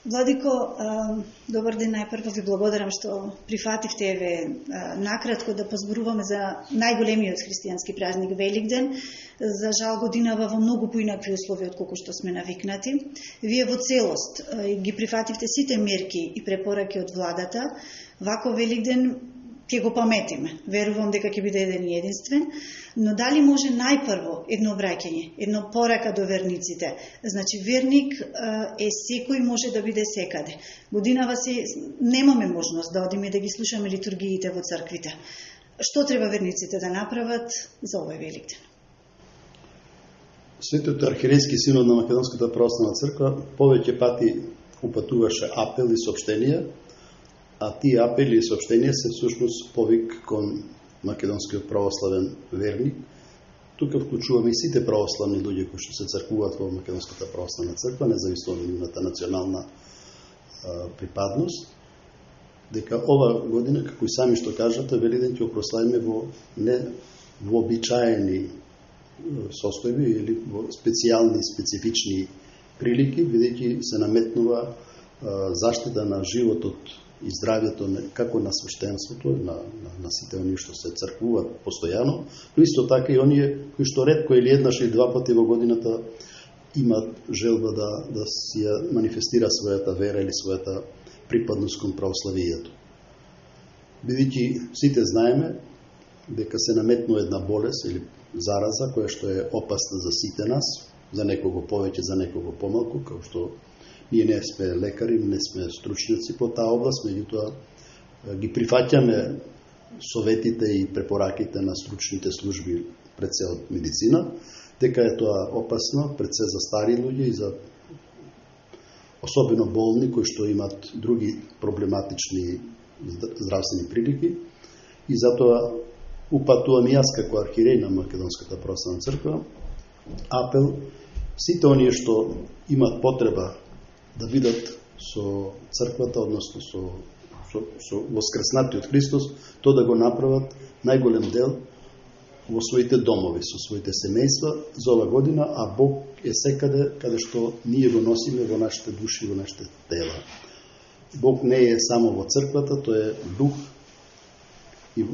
Владико, добар ден, најпрво ви благодарам што прифативте накратко да позборуваме за најголемиот христијански празник Великден. За жал годинава во многу поинакви услови од колку што сме навикнати. Вие во целост ги прифативте сите мерки и препораки од владата. Вако Великден ќе го паметиме. Верувам дека ќе биде еден и единствен, но дали може најпрво едно обраќање, едно порака до верниците. Значи верник е секој, може да биде секаде. Годинава си немаме можност да одиме да ги слушаме литургиите во црквите. Што треба верниците да направат за овој Великден? Светиот архиерејски синод на Македонската православна црква повеќе пати упатуваше апел и соопштенија, а тие апели и соопштенија се всушност повик кон македонскиот православен верник. Тука вклучуваме и сите православни луѓе кои што се цркуваат во Македонската православна црква, независно од нивната национална припадност, дека ова година, како и сами што кажате, Великден ќе прославиме во не вообичаени состојби или во специјални, специфични прилики, бидејќи се наметнува заштита на животот и здравјето како на свештенството, на сите оние што се цркуваат постојано, но исто така и оние кои што ретко или еднаш или два пати во годината имаат желба да си ја манифестира својата вера или својата припадност кон православието. Бидејќи сите знаеме дека се наметнува една болест или зараза која што е опасна за сите нас, за некого повеќе, за некого помалку, како што ние не сме лекари, не сме стручњаци по таа област, меѓутоа ги прифаќаме советите и препораките на стручните служби пред се од медицина, дека е тоа опасно пред се за стари луѓе и за особено болни кои што имат други проблематични здравствени прилики, и затоа упатувам и јас како архиереј на Македонската православна црква апел сите оние што имаат потреба да видат со црквата, односно со воскреснатиот Христос, то да го направат најголем дел во своите домови, со своите семејства за ова година, а Бог е секаде каде што ние го носиме во нашите души, во нашите тела. Бог не е само во црквата, тој е дух. И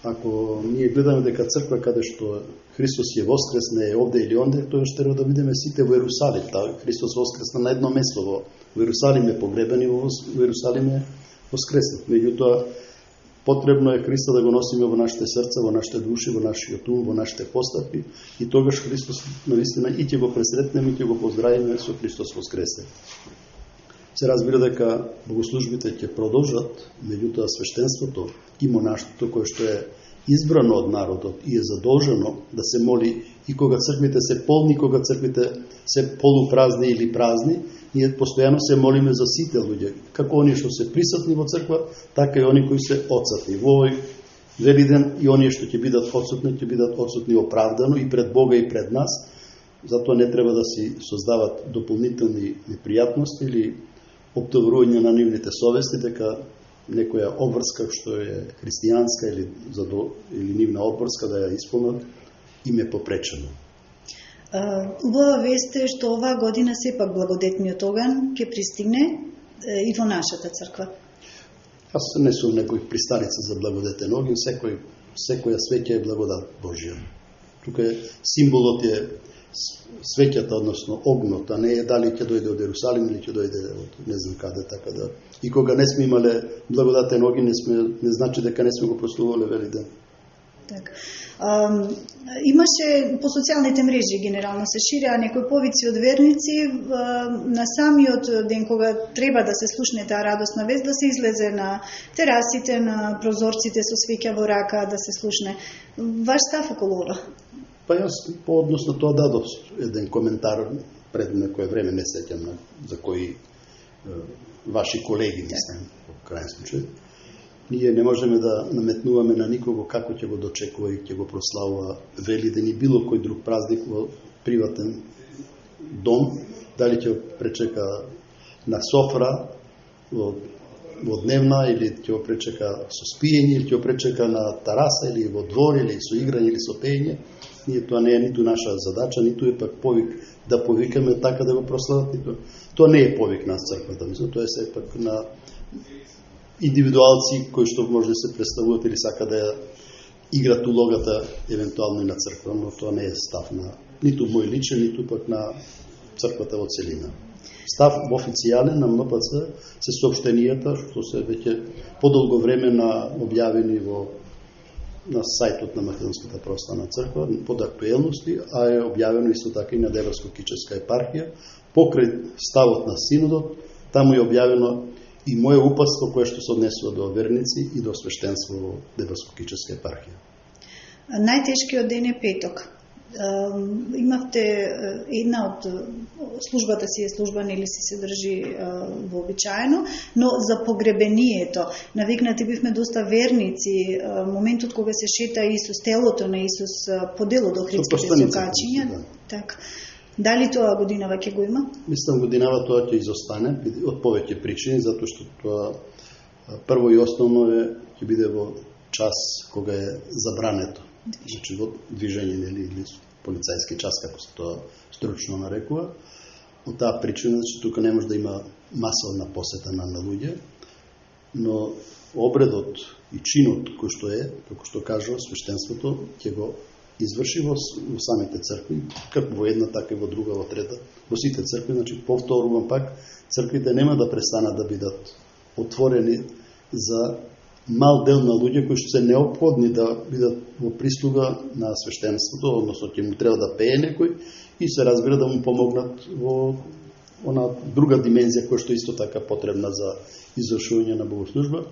ако ние гледаме дека црква каде што Христос е воскресне, е овде или онде, тоа што треба да видиме сите во Ерусалим. Христос воскресна на едно место во Ерусалим е погребен и во Ерусалим е воскреснат. Меѓутоа, потребно е Христа да го носиме во нашите срца, во нашите души, во нашиот ум, во нашите постапи, и тогаш Христос навистина и ќе го пресретнеме и ќе го поздравиме со Христос воскресен. Се разбира дека богослужбите ќе продолжат, меѓутоа свештенството и монаштвото кое што е избрано од народот и е задолжено да се моли и кога црквите се полни, кога црквите се полупразни или празни, ние постојано се молиме за сите луѓе, како оние што се присутни во црква, така и оние кои се отсутни. Во овој Великден и оние што ќе бидат отсутни оправдано и пред Бога и пред нас, затоа не треба да си создават дополнителни непријатности или обтоварување на нивните совести дека некоја обврска што е христијанска или нивна обврска да ја исполнат им е попречено. Убава вест е што оваа година сепак благодетниот оган ќе пристигне и во нашата црква. Аз не сум некој присталица за благодетен оган, секоја свеќа е благодат Божја. Тука символот е свеќата, односно огнот, а не е дали ќе дојде од Ерусалим или ќе дојде од не знам каде, така да. И кога не сме имале благодатен оган, не значи дека не сме го прославувале Великден. Така. Имаше по социјалните мрежи генерално се ширеа некои повици од верници на самиот ден кога треба да се слушне таа радосна вест, да се излезе на терасите, на прозорците со свеќа во рака, да се слушне. Ваш став околу ова? Па јас по однос на тоа дадов еден коментар пред некое време, не сеќам за кои ваши колеги, мислам, во крајен случај. Ние не можеме да наметнуваме на никого како ќе го дочекува и ќе го прославува Великден и било кој друг празник во приватен дом, дали ќе пречека на софра во дневна, или ќе го пречека со спиење, или ќе го пречека на тараса, или во двор, или со играње, или со пеење. Ние тоа не е ниту наша задача, ниту е пак повик да повикаме така да го прослават, ниту. Тоа не е повик на црквата, мислам, тоа е сепак на индивидуалци кои што може да се представуваат или сака да играат улогата евентуално и на црква, но тоа не е став на ниту мој личен, ниту пак на црквата во целина. Став официјален на МНПЦ се соопштенијата што се веќе подолго време објавени на сајтот на Македонската православна црква под актуелности, а е објавено исто така и на Деварско-Кичевска епархија. Покрај ставот на синодот, таму е објавено и моје упатство кое што се однесува до верници и до свештенство во Деварско-Кичевска епархија. Најтешкиот ден е петок. Имавте една од службата си е служба, нели се држи вообичаено, но за погребението навикнати бивме доста верници, моментот кога се шета Исус, телото на Исус по дело до Охридските сокачиња. Да. Така. Дали тоа годинава ќе го има? Мислам годинава тоа ќе изостане од повеќе причини, затоа што тоа прво и основно ќе биде во час кога е забрането. Значи во движење или полицајски час, како се тоа стручно нарекува. Од таа причина, значи тука не може да има масовна посета на луѓе, но обредот и чинот кој што е, како што кажува свештенството, ќе го изврши во самите цркви, како во една, така и во друга, во трета, во сите цркви. Значи повторувам пак, црквите нема да престанат да бидат отворени за мал дел на луѓе кои што се неопходни да бидат во прислуга на свештенството, односно ќе му треба да пее некој и се разбира да му помогнат во она друга димензија која што исто така потребна за извршување на богослужба,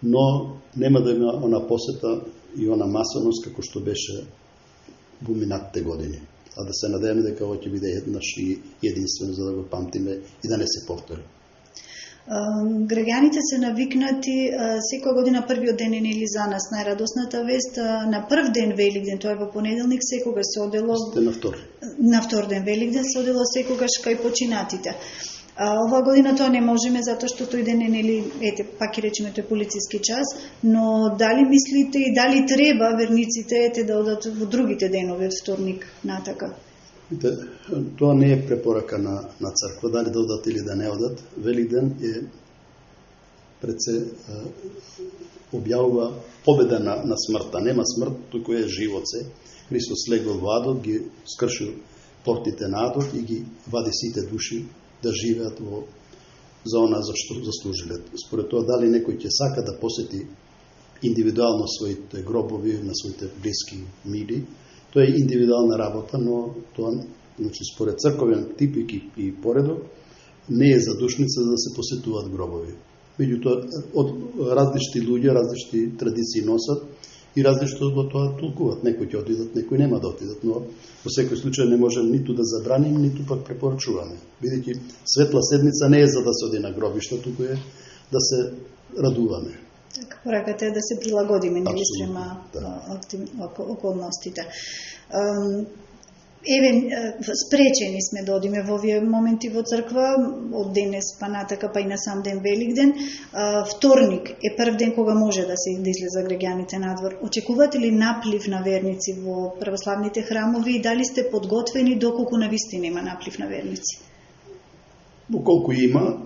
но нема да има она посета и она масовност како што беше во минатите години. А да се надеваме дека ова ќе биде еднаш и единствено за да го памтиме и да не се повтори. Граѓаните се навикнати секоја година првиот ден е нели за нас најрадосната вест. На прв ден Великден, тоа е во понеделник, секогаш се одело на втор. На втор ден Великден се одело секогаш кај починатите. Оваа година тоа не можеме затоа што тој ден е нели, пак ќе речеме тој полициски час, но дали мислите и дали треба верниците да одат во другите денови од вторник натака? Тоа не е препорака на црква, дали да одат или да не одат. Великден е пред се објавува победа на смртта. Нема смрт, туку е живот се. Христос легол во адот, ги скршил портите на адот и ги вади сите души да живеат за она за што заслужиле. Според тоа, дали некој ќе сака да посети индивидуално своите гробови на своите блиски мили, тоа е индивидуална работа, но тоа, значи, според црковен типик и поредок, не е задушница да се посетуваат гробови. Меѓутоа, од различни луѓе, различни традиции носат и различно го тоа толкуват. Некои ќе отидат, некои нема да отидат, но во секој случај не можем ниту да забраним, ниту пак препорачуваме. Бидејќи светла седмица не е за да се оди на гробишта, туку е да се радуваме. Така, пораката е да се прилагодиме нели спрема околностите. Спречени сме да одиме во овие моменти во црква, од денес па натака, па и на сам ден Великден. Вторник е прв ден кога може да се излезе граѓаните надвор. Очекувате ли наплив на верници во православните храмови и дали сте подготвени доколку навистина има наплив на верници? Доколку има,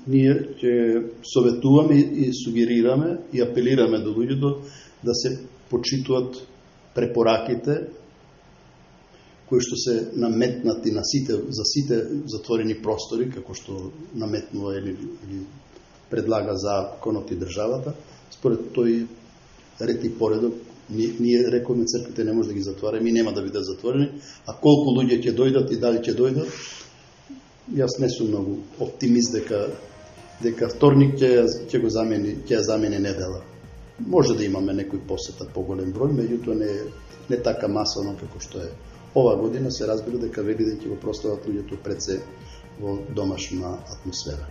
ние ќе советуваме и сугерираме и апелираме до луѓето да се почитуваат препораките кои што се наметнати за сите затворени простори, како што наметнува или предлага законот и државата. Според тој ред и поредок, ние рековме црквите не може да ги затвараме и нема да бидат затворени, а колку луѓе ќе дојдат и дали ќе дојдат, јас не сум многу оптимист дека вторник ќе ја замени недела. Може да имаме некој посета поголем број, меѓутоа не така масовно како што е. Ова година се разбира дека Великден ќе го прослават луѓето пред се во домашна атмосфера.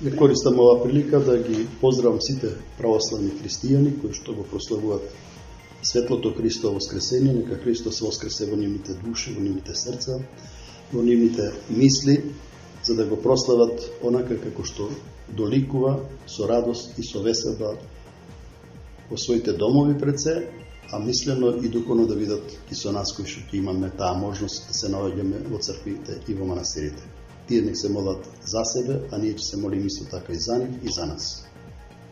Ја користам оваа прилика да ги поздравам сите православни христијани кои што го прославуваат светлото Христово воскресение, нека Христос воскресе во нивните души, во нивните срца, во нивните мисли, за да го прослават онака како што доликува со радост и со веселба во своите домови пред се, а мислено и духовно да видат и со нас кои што имаме таа можност да се наоѓаме во црквите и во манастирите. Тие нек се молат за себе, а ние ќе се молиме исто така и за нив и за нас.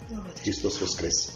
Благодарам. Христос воскресе!